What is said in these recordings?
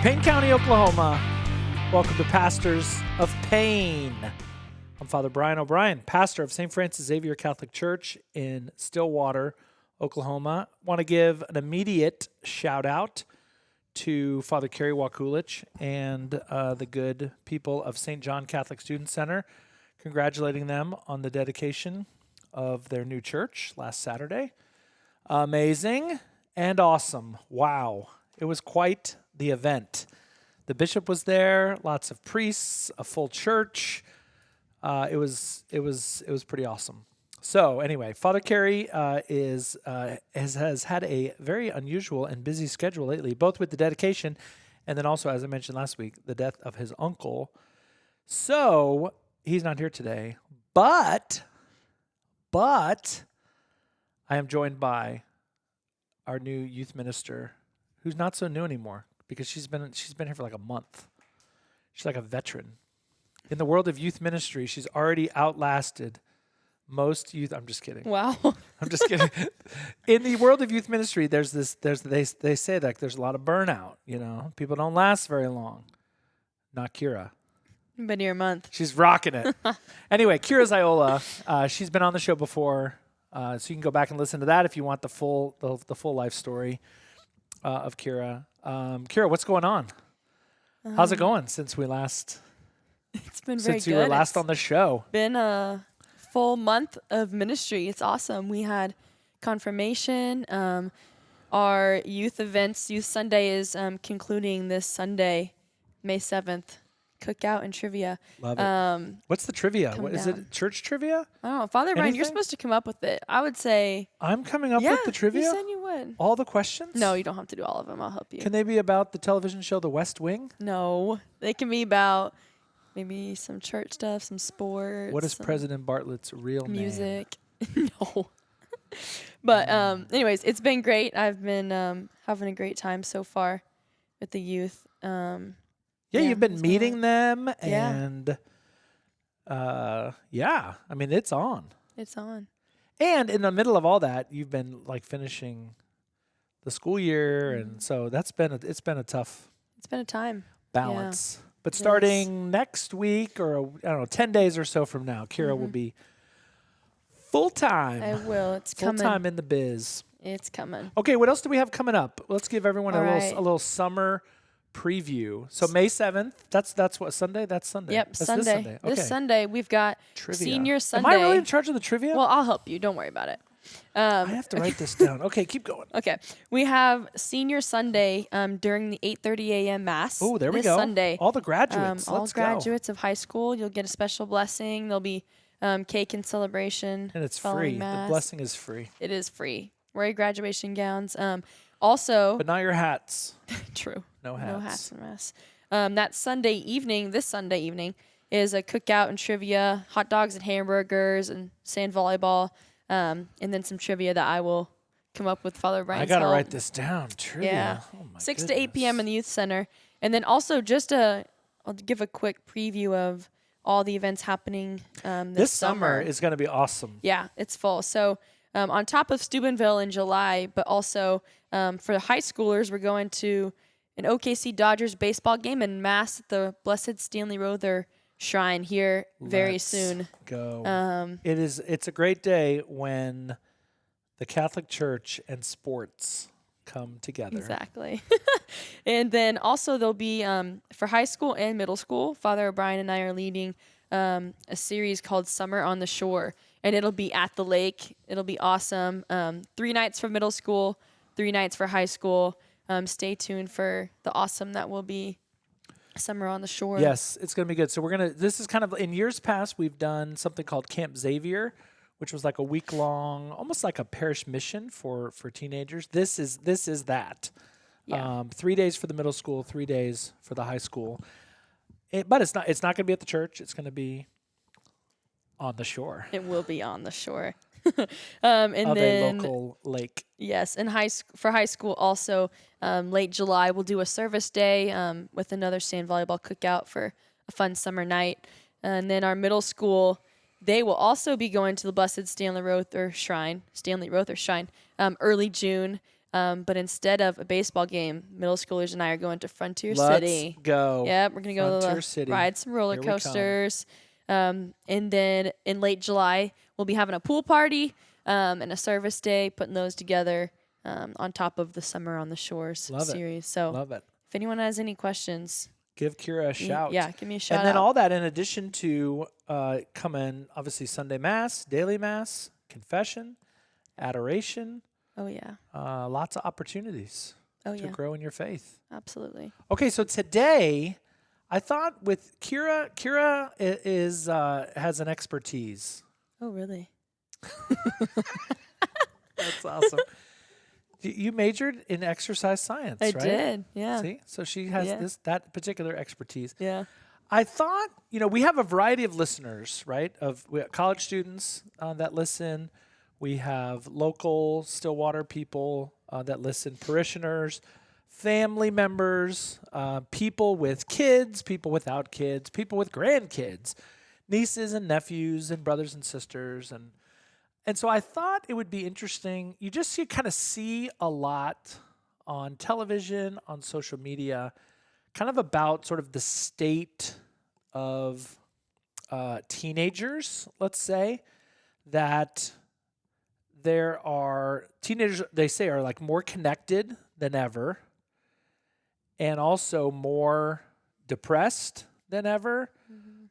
Payne County, Oklahoma. Welcome to Pastors of Payne. I'm Father Brian O'Brien, pastor of St. Francis Xavier Catholic Church in Stillwater, Oklahoma. Want to give an immediate shout out to Father Kerry Wakulich and the good people of St. John Catholic Student Center, congratulating them on the dedication of their new church last Saturday. Amazing and awesome. Wow. It was quite the event. The bishop was there, lots of priests, a full church. It was pretty awesome. So anyway, Father Kerry has had a very unusual and busy schedule lately, both with the dedication and then also, as I mentioned last week, the death of his uncle. So he's not here today, but I am joined by our new youth minister, who's not so new anymore because she's been here for like a month. She's like a veteran. In the world of youth ministry, she's already outlasted most youth. I'm just kidding. Wow. I'm just kidding. In the world of youth ministry, they say that there's a lot of burnout, you know. People don't last very long. Not Kira. Been here a month. She's rocking it. Anyway, Kira Ziola, she's been on the show before, so you can go back and listen to that if you want the full life story of Kira. Kira, what's going on? How's it going since we last? It's been very good. Since you were last on the show. Been a full month of ministry. It's awesome. We had confirmation. Our youth events, Youth Sunday is concluding this Sunday, May 7th. Cookout and trivia. Love it. What's the trivia? What is it? Church trivia? I don't know. Father Brian, you're supposed to come up with it. I would say. I'm coming up with the trivia? You said you would. All the questions? No, you don't have to do all of them. I'll help you. Can they be about the television show The West Wing? No. They can be about maybe some church stuff, some sports. What is President Bartlett's real music? No. But anyways, it's been great. I've been having a great time so far with the youth. Yeah, you've been meeting them, and I mean, it's on. It's on. And in the middle of all that, you've been like finishing the school year, and so it's been a tough. It's been a time balance. Yeah, but starting next week, or I don't know, 10 days or so from now, Kira will be full time. I will. It's full coming. Full time in the biz. It's coming. Okay, what else do we have coming up? Let's give everyone a little summer preview. So May 7th, that's what, Sunday? That's Sunday. Yep, that's Sunday. This Sunday. Okay. This Sunday we've got trivia. Senior Sunday. Am I really in charge of the trivia? Well, I'll help you. Don't worry about it. I have to write this down. Okay, keep going. Okay. We have Senior Sunday during the 8:30 a.m. Mass. Oh, there we this go. Sunday. All the graduates. All graduates of high school. You'll get a special blessing. There'll be cake and celebration. And it's free. Mass. The blessing is free. It is free. Wear your graduation gowns. Also. But not your hats. True. No hats. No hats in Mass. That Sunday evening, this Sunday evening, is a cookout and trivia, hot dogs and hamburgers and sand volleyball, and then some trivia that I will come up with Father Brian's I got to help. write this down. Trivia. Yeah. Oh my 6 goodness. to 8 p.m. in the Youth Center. And then also I'll give a quick preview of all the events happening this summer is going to be awesome. Yeah, it's full. So on top of Steubenville in July, but also for the high schoolers, we're going to an OKC Dodgers baseball game and Mass at the Blessed Stanley Rother Shrine here very soon. Go. It's a great day when the Catholic Church and sports come together. Exactly. And then also there'll be for high school and middle school, Father O'Brien and I are leading a series called Summer on the Shore, and it'll be at the lake. It'll be awesome. 3 nights for middle school, 3 nights for high school. Stay tuned for the awesome that will be Summer on the Shore. Yes, it's going to be good. So this is kind of, in years past, we've done something called Camp Xavier, which was like a week-long, almost like a parish mission for teenagers. This is that. Yeah. 3 days for the middle school, 3 days for the high school. But it's not going to be at the church. It's going to be on the shore. It will be on the shore. And of then, a local lake. Yes, and for high school also, late July we'll do a service day with another sand volleyball cookout for a fun summer night. And then our middle school, they will also be going to the Blessed Stanley Rother Shrine, early June. But instead of a baseball game, middle schoolers and I are going to Frontier Let's City. go. Yep, we're going to go Frontier City. ride some roller Here we come. coasters. And then in late July, we'll be having a pool party and a service day, putting those together on top of the Summer on the Shores Love it. series. So Love it. if anyone has any questions, Give Kira a shout. yeah, give me a shout And then out. all that in addition to coming, obviously, Sunday Mass, daily Mass, confession, adoration, Oh, yeah. lots of opportunities Oh, to yeah. grow in your faith. Absolutely. Okay, so today, I thought with Kira is has an expertise. Oh, really? That's awesome. You majored in exercise science, I right? did. Yeah. See, so she has Yeah. that particular expertise. Yeah. I thought, we have a variety of listeners, right? We have college students that listen. We have local Stillwater people that listen, parishioners, family members, people with kids, people without kids, people with grandkids, nieces and nephews, and brothers and sisters, and so I thought it would be interesting. You kind of see a lot on television, on social media, kind of about sort of the state of teenagers, let's say, that there are teenagers, they say, are like more connected than ever and also more depressed than ever.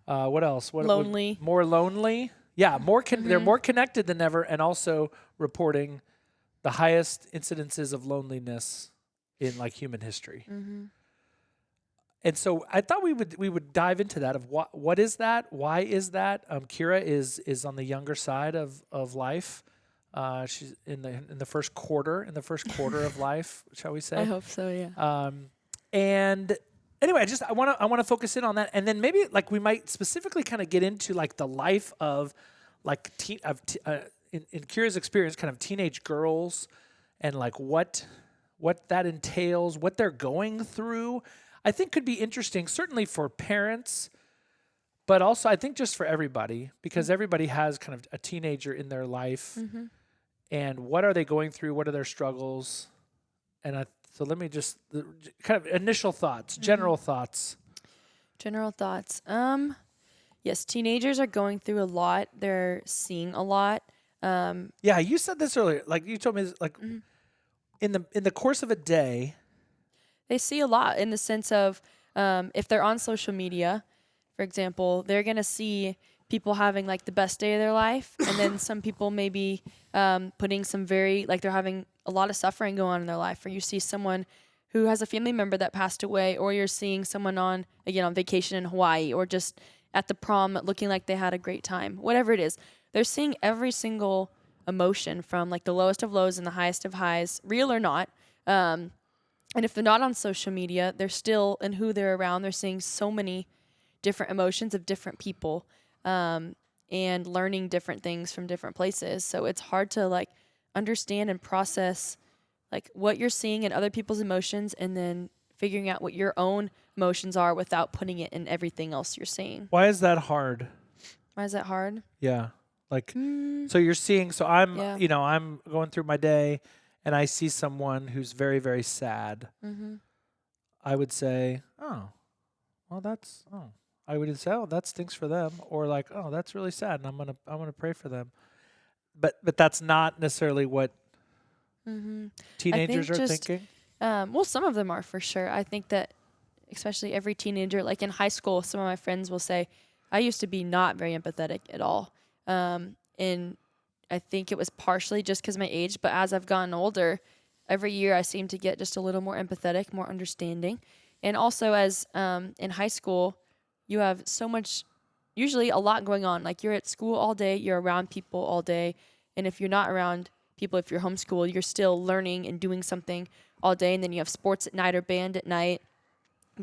What else? Lonely. More lonely. Yeah, they're more connected than ever and also reporting the highest incidences of loneliness in like human history. And so I thought we would dive into that of what is that? Why is that? Kira is on the younger side of life. She's in the first quarter of life, shall we say? I hope so, yeah. And anyway, I want to focus in on that, and then maybe like we might specifically kind of get into like the life of like in Kira's experience, kind of teenage girls, and like what that entails, what they're going through. I think could be interesting, certainly for parents, but also I think just for everybody, because everybody has kind of a teenager in their life, and what are they going through? What are their struggles? And so let me just kind of initial thoughts, general thoughts. General thoughts. Yes, teenagers are going through a lot. They're seeing a lot. Yeah, you said this earlier. Like you told me, this, like in the course of a day, They see a lot in the sense of if they're on social media, for example, they're going to see people having like the best day of their life. And then some people maybe putting some like they're having a lot of suffering going on in their life. Or you see someone who has a family member that passed away, or you're seeing someone on vacation in Hawaii, or just at the prom looking like they had a great time. Whatever it is, they're seeing every single emotion from like the lowest of lows and the highest of highs, real or not. And if they're not on social media, they're still in who they're around. They're seeing so many different emotions of different people and learning different things from different places. So it's hard to like understand and process like what you're seeing in other people's emotions and then figuring out what your own emotions are without putting it in everything else you're seeing. why is that hard? Why is that hard? Yeah, like so you're seeing. So I'm Yeah. I'm going through my day, and I see someone who's very, very sad. I would say, oh, well, I would say, oh, that stinks for them, or like, oh, that's really sad, and I'm gonna pray for them. But that's not necessarily what teenagers are thinking. Well, some of them are for sure. I think that especially every teenager, like in high school, some of my friends will say, I used to be not very empathetic at all. And I think it was partially just because of my age, but as I've gotten older, every year I seem to get just a little more empathetic, more understanding. And also as in high school, you have so much, usually a lot going on. Like you're at school all day, you're around people all day. And if you're not around people, if you're homeschooled, you're still learning and doing something all day. And then you have sports at night or band at night,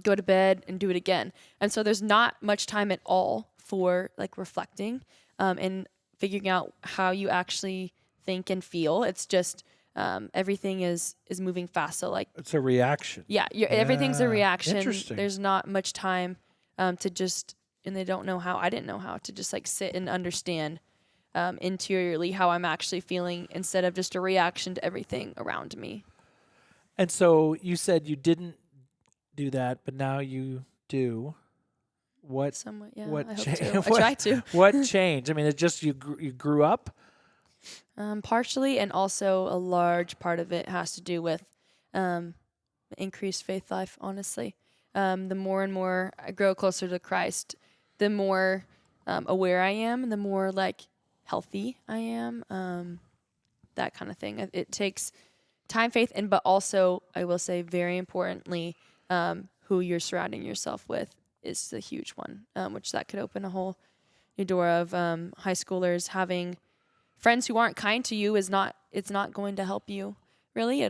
go to bed and do it again. And so there's not much time at all for like reflecting and figuring out how you actually think and feel. It's just everything is moving fast. So like It's a reaction. yeah, everything's a Yeah. reaction. Interesting. There's not much time to just, and they don't know how. I didn't know how to just like sit and understand interiorly how I'm actually feeling instead of just a reaction to everything around me. And so you said you didn't do that, but now you do. What Somewhat, yeah. what I hope cha- to. I try to. what changed? I mean, it's just you grew up. Partially, and also a large part of it has to do with um, increased faith life, honestly. The more and more I grow closer to Christ, the more aware I am, and the more like healthy I am. That kind of thing. It takes time, faith, and but also I will say very importantly, who you're surrounding yourself with is the huge one, which that could open a whole new door of high schoolers having friends who aren't kind to you it's not going to help you really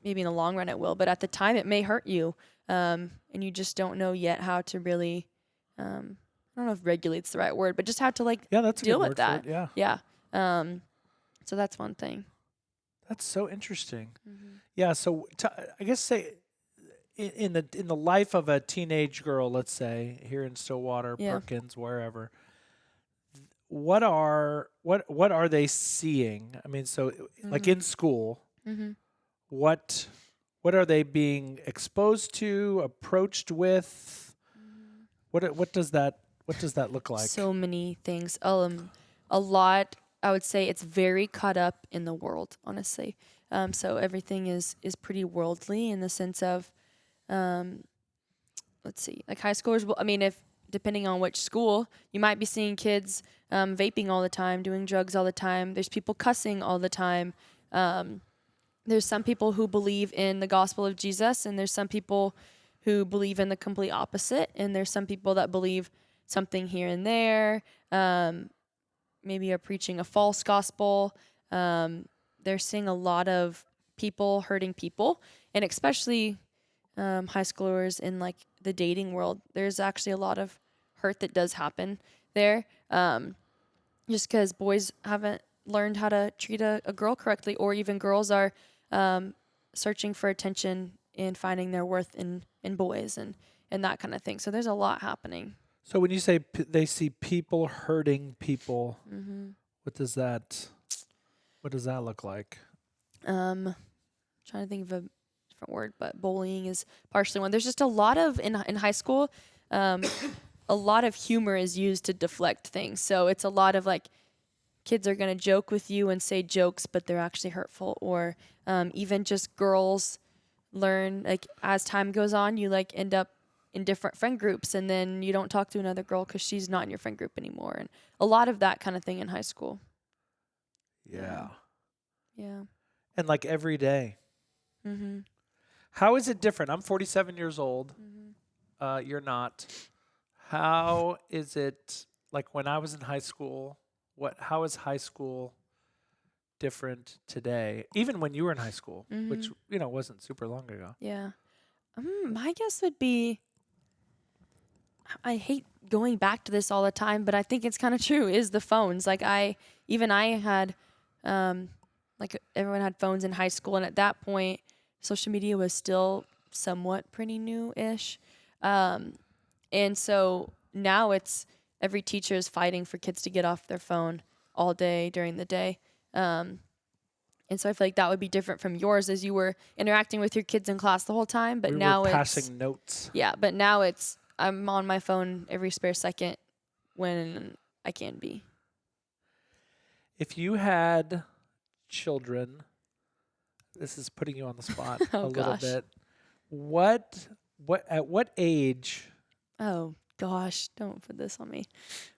maybe in the long run it will, but at the time it may hurt you, and you just don't know yet how to really I don't know if regulate's the right word, but just how to like Yeah, that's a deal good with word that. for it. Yeah. So that's one thing. That's so interesting. Mm-hmm. Yeah, so I guess say in the life of a teenage girl, let's say here in Stillwater, Yeah. Perkins, wherever, what are they seeing? I mean, so like in school, Mm-hmm. what are they being exposed to, approached with? What does that look like? So many things. A lot. I would say it's very caught up in the world, honestly. So everything is pretty worldly in the sense of, let's see, like high schoolers. I mean, if depending on which school, you might be seeing kids vaping all the time, doing drugs all the time. There's people cussing all the time. There's some people who believe in the gospel of Jesus, and there's some people who believe in the complete opposite, and there's some people that believe something here and there. Maybe are preaching a false gospel. They're seeing a lot of people hurting people, and especially high schoolers in like the dating world. There's actually a lot of hurt that does happen there, just because boys haven't learned how to treat a girl correctly, or even girls are searching for attention and finding their worth in boys and that kind of thing. So there's a lot happening. So when you say they see people hurting people, Mm-hmm. what does that look like? Trying to think of a different word, but bullying is partially one. There's just a lot of in high school, a lot of humor is used to deflect things. So it's a lot of like kids are gonna joke with you and say jokes, but they're actually hurtful. Or even just girls learn like as time goes on, you like end up in different friend groups, and then you don't talk to another girl because she's not in your friend group anymore, and a lot of that kind of thing in high school. Yeah. Yeah. And like every day. Mm-hmm. How is it different? I'm 47 years old. Mm-hmm. You're not. How is it like when I was in high school? How is high school different today? Even when you were in high school, which wasn't super long ago. Yeah. My guess would be, I hate going back to this all the time, but I think it's kind of true, is the phones. Like I had, like everyone had phones in high school. And at that point, social media was still somewhat pretty new-ish. And so now it's every teacher is fighting for kids to get off their phone all day during the day. And so I feel like that would be different from yours, as you were interacting with your kids in class the whole time. But We now were it's passing notes. yeah. But now I'm on my phone every spare second when I can be. If you had children, this is putting you on the spot Oh, a little gosh. bit. At what age? Oh gosh, don't put this on me.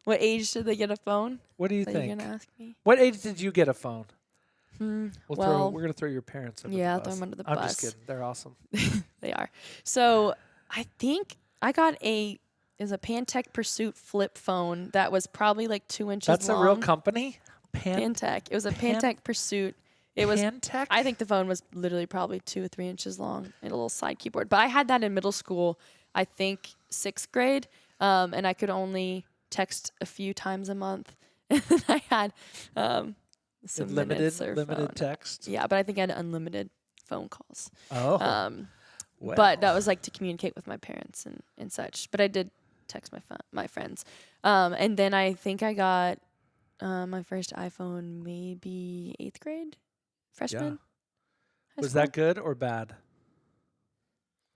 What age should they get a phone? What do you That think? you're gonna ask me? What age did you get a phone? We're Well, gonna throw your parents under yeah, the bus. throw them under the I'm bus. just kidding. They're awesome. They are. So I think I got a Pantech Pursuit flip phone that was probably like 2 inches That's long. a real company. Pantech. It was a Pantech Pursuit. It was. Pantech? I think the phone was literally probably 2 or 3 inches long and a little side keyboard. But I had that in middle school. I think 6th grade, and I could only text a few times a month. And then I had some minutes or limited phone. text. Yeah, but I think I had unlimited phone calls. Oh. Well. But that was like to communicate with my parents and such. But I did text my friends. And then I think I got my first iPhone maybe 8th grade, freshman, high Was school. that good or bad?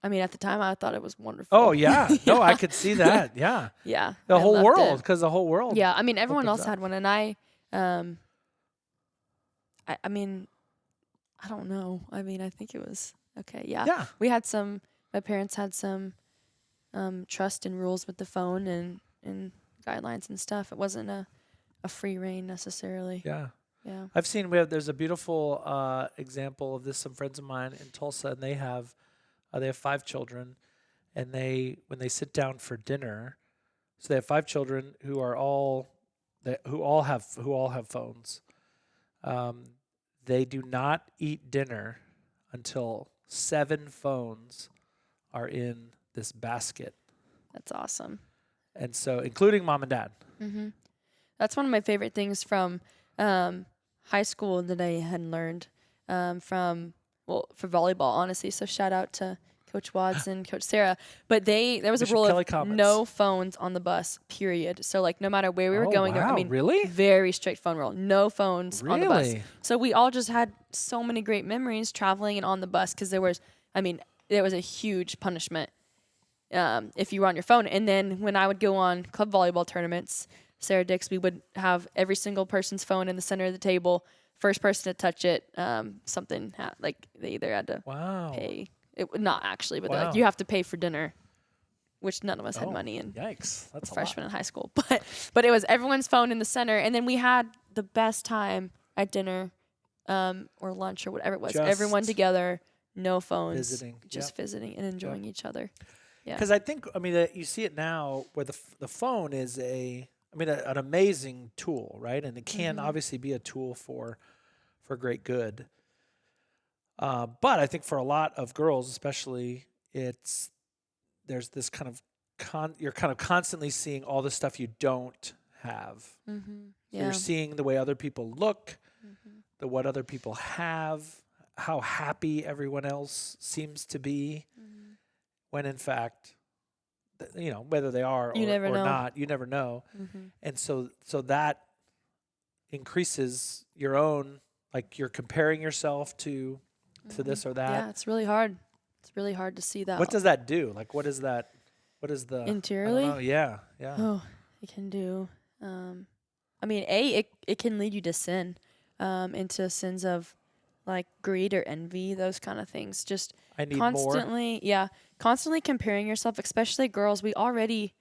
I mean, at the time, I thought it was wonderful. Oh, yeah. No, I Yeah. could see that. Yeah. Yeah, The I whole loved world, it. because the whole world Yeah, I mean, everyone opens else up. had one, and I mean, I don't know. I mean, I think it was okay. Yeah, Yeah. we had some. My parents had some trust and rules with the phone and guidelines and stuff. It wasn't a free reign necessarily. Yeah. Yeah. I've seen there's a beautiful example of this. Some friends of mine in Tulsa, and they have 5 children, and when they sit down for dinner, so they have 5 children who all have phones. They do not eat dinner until 7 phones are in this basket, That's awesome. and so including mom and dad. Mm-hmm. That's one of my favorite things from high school that I had learned for volleyball, honestly. So shout out to Coach Watts and Coach Sarah. But there was a Bishop rule Kelly of comments. no phones on the bus, period. So like no matter where we were Oh, going, wow, really? very strict phone rule. No phones on the bus. Really? So we all just had so many great memories traveling and on the bus because there was a huge punishment if you were on your phone. And then when I would go on club volleyball tournaments, Sarah Dix, we would have every single person's phone in the center of the table. First person to touch it, like they either had to Wow. pay. It not actually, but Wow. like you have to pay for dinner, which none of us had Oh, money in. Yikes. That's a Freshman lot. in high school, but it was everyone's phone in the center, and then we had the best time at dinner, or lunch or whatever it was. Everyone Just together, no phones, visiting. just visiting and enjoying each other. Yeah. Because I think, you see it now where the phone is an amazing tool, right? And it can obviously be a tool for great good. But I think for a lot of girls, especially, there's this kind of you're kind of constantly seeing all the stuff you don't have. Mm-hmm. So Yeah. you're seeing the way other people look, what other people have, how happy everyone else seems to be, when in fact, whether they are You never or know. not, you never know. Mm-hmm. And so that increases your own, like you're comparing yourself to this or that. Yeah, it's really hard. It's really hard to see that. What does that do? Like, what is that? What is the Interiorly? I don't know. Yeah. Oh, it can do. It can lead you to sin, into sins of like greed or envy, those kind of things. Just I need more. constantly comparing yourself, especially girls. We already,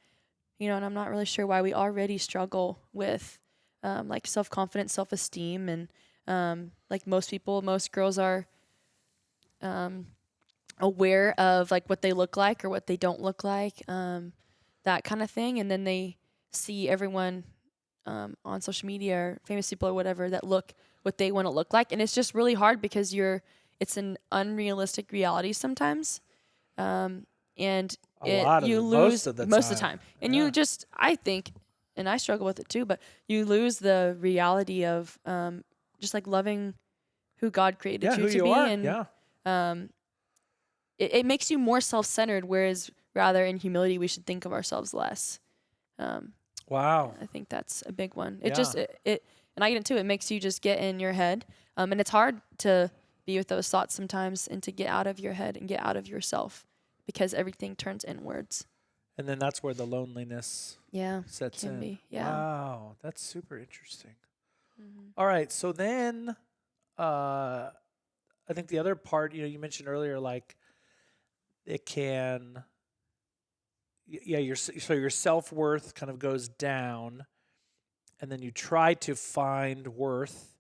and I'm not really sure why we already struggle with, like self-confidence, self-esteem, and like most girls are, aware of like what they look like or what they don't look like, that kind of thing, and then they see everyone on social media or famous people or whatever that look what they want to look like, and it's just really hard because it's an unrealistic reality sometimes, and you lose most of the time, and you just I think, and I struggle with it too, but you lose the reality of just like loving who God created you who to you be, are. and it makes you more self-centered, whereas rather in humility we should think of ourselves less. Wow. I think that's a big one. It just and I get into it. It makes you just get in your head, and it's hard to be with those thoughts sometimes and to get out of your head and get out of yourself because everything turns inwards. And then that's where the loneliness sets can in. be. Yeah. Wow, that's super interesting. All right, so then I think the other part, you mentioned earlier, like it can, your self-worth kind of goes down, and then you try to find worth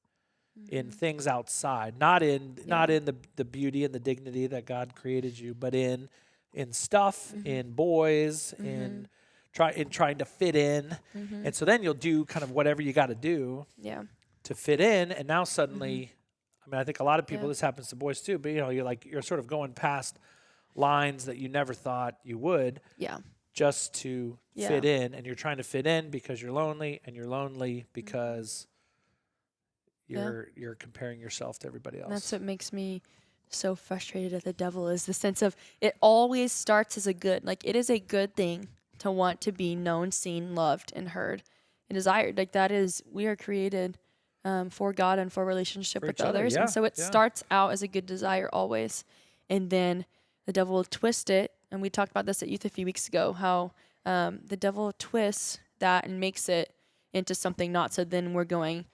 in things outside, not in the beauty and the dignity that God created you, but in stuff, in boys, in trying to fit in. And so then you'll do kind of whatever you got to do to fit in, and now suddenly, I think a lot of people, this happens to boys too, but you're sort of going past lines that you never thought you would, just to fit in, and you're trying to fit in because you're lonely, and you're lonely because you're comparing yourself to everybody else. And that's what makes me so frustrated at the devil, is the sense of it always starts as a good. Like, it is a good thing to want to be known, seen, loved, and heard and desired. Like, that is, we are created for God and for relationship For with each other, others. yeah, And so it yeah. starts out as a good desire always. And then the devil will twist it. And we talked about this at youth a few weeks ago, how the devil twists that and makes it into something not. So then we're going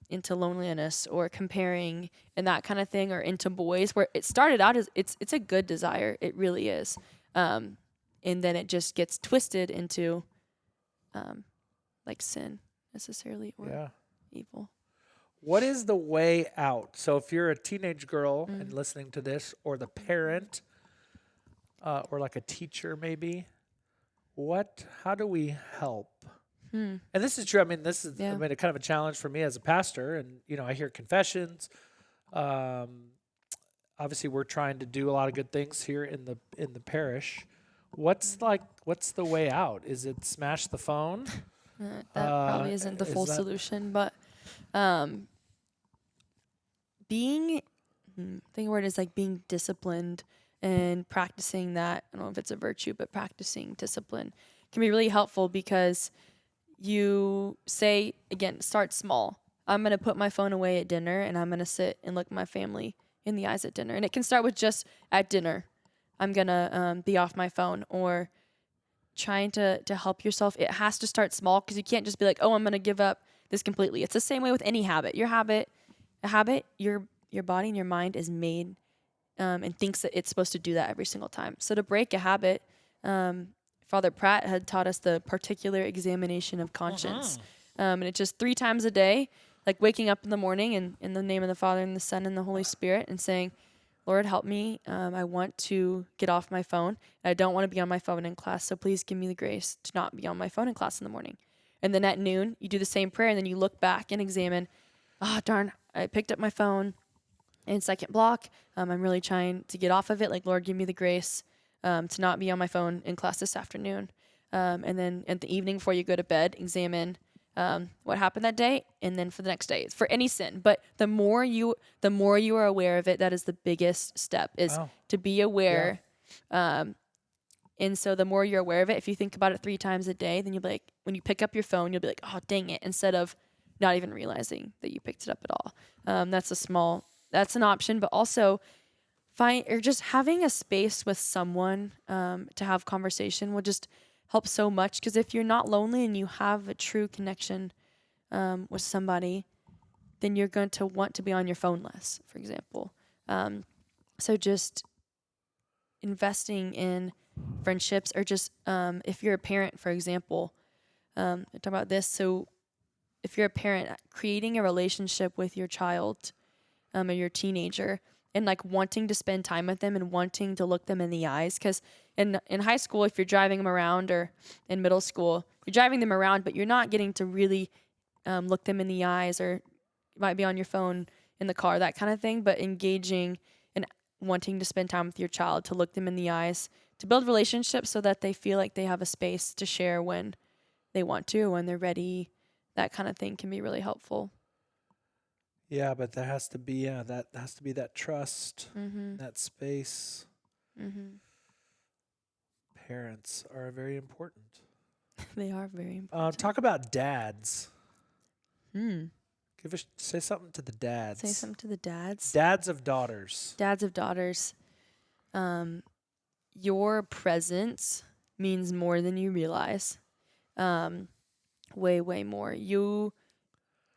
into loneliness or comparing and that kind of thing, or into boys, where it started out as it's a good desire. It really is. And then it just gets twisted into like sin necessarily, or Yeah. evil. What is the way out? So if you're a teenage girl and listening to this, or the parent, or like a teacher maybe, how do we help? And this is true. I mean, this is Yeah. I mean, a kind of a challenge for me as a pastor. And, I hear confessions. Obviously, we're trying to do a lot of good things here in the parish. What's the way out? Is it smash the phone? That probably isn't the is full that- solution, but being, I think the word is like being disciplined and practicing that. I don't know if it's a virtue, but practicing discipline can be really helpful, because you say, again, start small. I'm going to put my phone away at dinner, and I'm going to sit and look my family in the eyes at dinner. And it can start with just at dinner. I'm going to be off my phone, or trying to help yourself. It has to start small, because you can't just be like, oh, I'm going to give up this completely. It's the same way with any habit. A habit, your body and your mind is made and thinks that it's supposed to do that every single time. So to break a habit, Father Pratt had taught us the particular examination of conscience. And it's just 3 times a day, like waking up in the morning and in the name of the Father and the Son and the Holy Spirit, and saying, Lord, help me. I want to get off my phone. I don't want to be on my phone in class, so please give me the grace to not be on my phone in class in the morning. And then at noon, you do the same prayer, and then you look back and examine, darn, I picked up my phone in second block. I'm really trying to get off of it. Like, Lord, give me the grace to not be on my phone in class this afternoon. And then at the evening before you go to bed, examine what happened that day, and then for the next day, for any sin. But the more you are aware of it, that is the biggest step, is to be aware. And so the more you're aware of it, if you think about it 3 times a day, then you'll be like, when you pick up your phone, you'll be like, oh, dang it, instead of not even realizing that you picked it up at all. That's an option, but also just having a space with someone to have conversation will just help so much. Because if you're not lonely and you have a true connection with somebody, then you're going to want to be on your phone less, for example. So just investing in friendships, or just if you're a parent, for example, talk about this. So if you're a parent, creating a relationship with your child or your teenager, and like wanting to spend time with them and wanting to look them in the eyes. Because in high school, if you're driving them around, or in middle school, you're driving them around, but you're not getting to really look them in the eyes, or you might be on your phone in the car, that kind of thing. But engaging and wanting to spend time with your child, to look them in the eyes, to build relationships so that they feel like they have a space to share when they want to, when they're ready, that kind of thing can be really helpful. Yeah, but there has to be that trust, that space. Parents are very important. They are very important. Talk about dads. Say something to the dads. Say something to the dads. Dads of daughters. Dads of daughters. Your presence means more than you realize. Way, way more. You,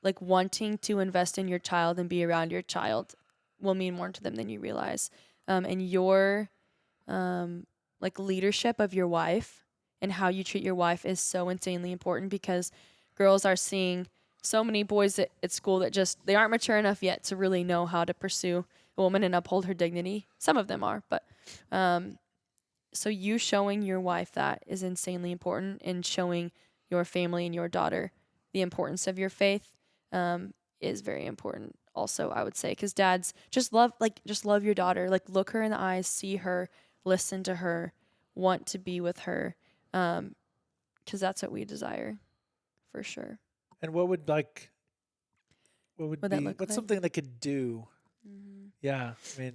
like, wanting to invest in your child and be around your child will mean more to them than you realize. And your, like, leadership of your wife and how you treat your wife is so insanely important, because girls are seeing so many boys at school that they aren't mature enough yet to really know how to pursue a woman and uphold her dignity. Some of them are, but so you showing your wife that is insanely important, and showing your family and your daughter the importance of your faith is very important also, I would say. Because dads, just love your daughter. Like, look her in the eyes, see her, listen to her, want to be with her, because that's what we desire, for sure. And what would that look what's like? something they could do? Yeah, I mean,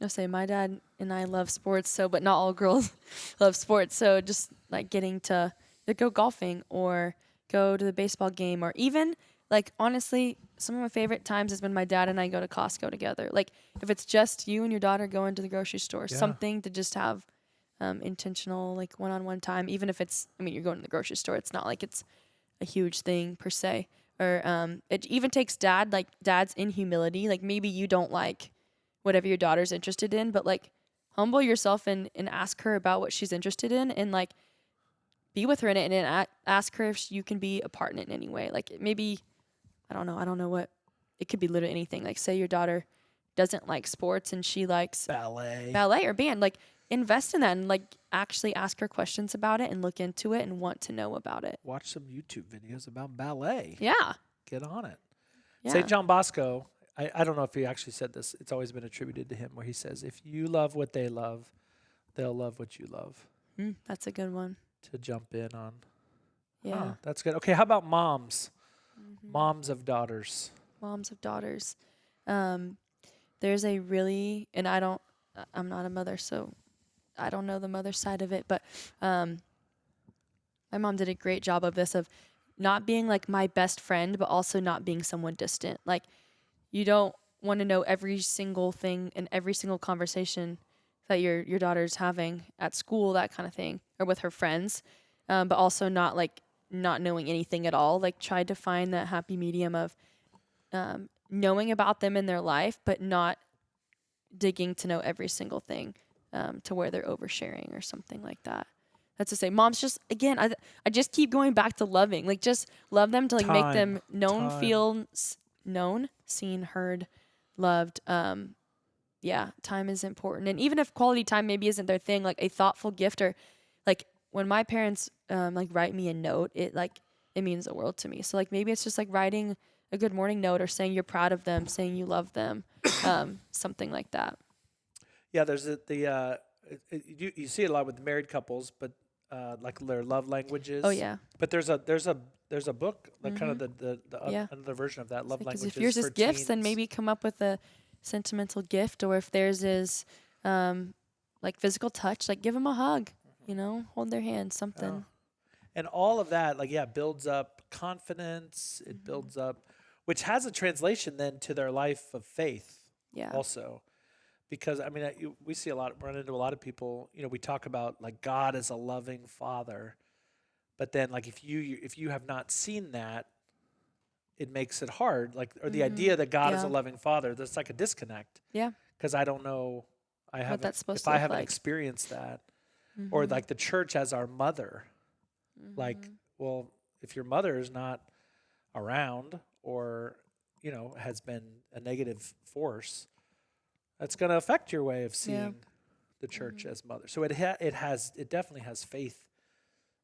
I'll say my dad and I love sports, but not all girls love sports. So just like getting to go golfing, or go to the baseball game, or even Like, honestly, some of my favorite times is when my dad and I go to Costco together. Like, if it's just you and your daughter going to the grocery store, Yeah. something to just have intentional, like, one-on-one time. Even if it's, I mean, you're going to the grocery store. It's not like it's a huge thing per se. Or it even takes dad's in humility. Like, maybe you don't like whatever your daughter's interested in, but, like, humble yourself and ask her about what she's interested in, and, like, be with her in it, and ask her if you can be a part in it in any way. Like, maybe, I don't know what, it could be literally anything. Like, say your daughter doesn't like sports and she likes Ballet or band. Like, invest in that and, like, actually ask her questions about it and look into it and want to know about it. Watch some YouTube videos about ballet. Yeah. Get on it. Yeah. St. John Bosco, I don't know if he actually said this. It's always been attributed to him, where he says, if you love what they love, they'll love what you love. That's a good one. To jump in on. Yeah. That's good. Okay, how about moms? Moms of daughters. Moms of daughters. There's a really, and I'm not a mother, so I don't know the mother side of it, but my mom did a great job of this, of not being like my best friend, but also not being someone distant. Like, you don't want to know every single thing and every single conversation that your daughter's having at school, that kind of thing, or with her friends, but also not knowing anything at all. Like, tried to find that happy medium of knowing about them in their life, but not digging to know every single thing to where they're oversharing or something like that. That's to say, moms, just, again, I just keep going back to loving. Like, just love them to, like, make them known, feel known, seen, heard, loved. Yeah, time is important. And even if quality time maybe isn't their thing, like, a thoughtful gift, or, like, when my parents like, write me a note, it means the world to me. So, like, maybe it's just, like, writing a good morning note, or saying you're proud of them, saying you love them, something like that. Yeah, there's you see it a lot with married couples, but like their love languages. Oh yeah. But there's a book, like kind of another version of that, love languages. Because if yours is gifts, then maybe come up with a sentimental gift, or if theirs is like physical touch, like give them a hug, hold their hand, something. Yeah. And all of that, builds up confidence. It builds up, which has a translation then to their life of faith. Yeah. Also, because I mean, we see run into a lot of people. We talk about, like, God is a loving Father, but then, like, if you have not seen that, it makes it hard. Like, or the idea that God is a loving Father, there's like a disconnect. Yeah. Because I don't know, I haven't experienced that, or like the church as our mother. Like, well, if your mother is not around, or has been a negative force, that's going to affect your way of seeing the church as mother. So it definitely has faith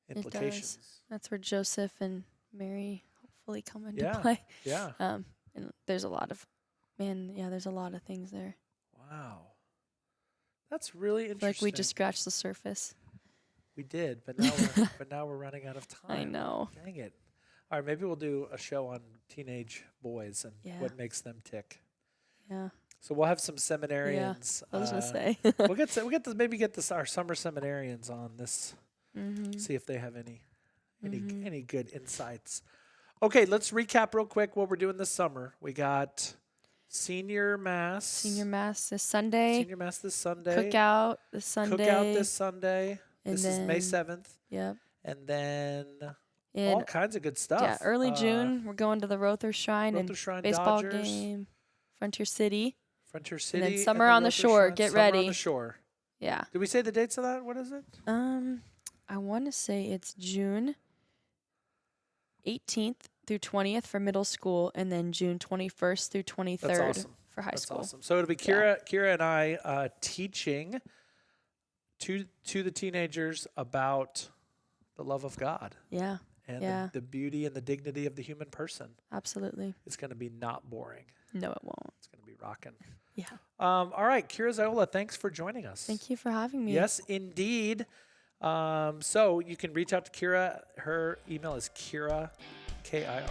implications. It does. That's where Joseph and Mary hopefully come into play. Yeah. And there's a lot of things there. Wow. That's really interesting. Like, we just scratched the surface. We did, but now we're running out of time. I know. Dang it. All right, maybe we'll do a show on teenage boys and what makes them tick. Yeah. So we'll have some seminarians. Yeah, I was gonna say. we'll get our summer seminarians on this. See if they have any good insights. Okay, let's recap real quick what we're doing this summer. We got Senior Mass this Sunday. Cookout this Sunday. This is May 7th. Yep. And then all kinds of good stuff. Yeah, early June, we're going to the Rother Shrine and baseball Dodgers. Game. Frontier City. And then Summer on the Shore. Get ready. Summer on the Shore. Yeah. Did we say the dates of that? What is it? I want to say it's June 18th through 20th for middle school, and then June 21st through 23rd for high school. That's awesome. So it'll be Kira and I teaching to the teenagers about the love of God. Yeah. And the beauty and the dignity of the human person. Absolutely. It's going to be not boring. No, it won't. It's going to be rocking. Yeah. All right, Kira Ziola, thanks for joining us. Thank you for having me. Yes, indeed. So you can reach out to Kira. Her email is Kira, Kira,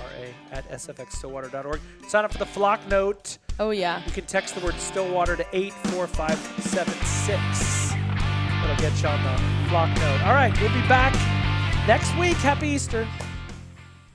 @sfxstillwater.org. Sign up for the Flock Note. Oh, yeah. You can text the word Stillwater to 84576. That'll get you on the Flock Note. All right, we'll be back next week. Happy Easter.